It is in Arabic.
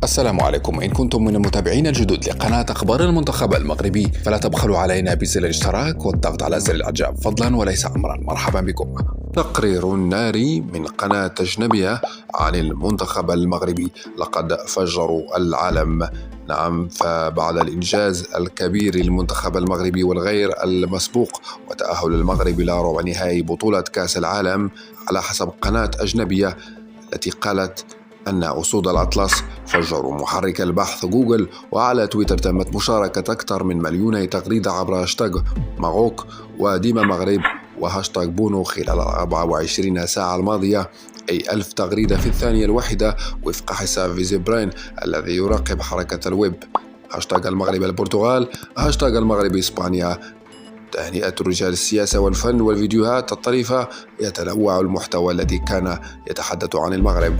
السلام عليكم. إن كنتم من المتابعين الجدد لقناة أخبار المنتخب المغربي فلا تبخلوا علينا بزر الاشتراك والضغط على زر الإعجاب فضلا وليس أمرا. مرحبا بكم. تقرير ناري من قناة أجنبية عن المنتخب المغربي. لقد فجروا العالم. نعم، فبعد الإنجاز الكبير للمنتخب المغربي والغير المسبوق وتأهل المغرب إلى ربع نهائي بطولة كأس العالم، على حسب قناة أجنبية التي قالت أن أسود الأطلس فجروا محرك البحث جوجل، وعلى تويتر تمت مشاركة أكثر من 2,000,000 تغريدة عبر هاشتاغ ماروك وديما مغرب وهاشتاغ بونو خلال 24 ساعة الماضية، أي 1000 تغريدة في الثانية الواحدة وفق حساب فيزيبرين الذي يراقب حركة الويب. هاشتاغ المغرب البرتغال، هاشتاغ المغرب إسبانيا. تهنئة رجال السياسة والفن والفيديوهات الطريفة. يتنوع المحتوى الذي كان يتحدث عن المغرب.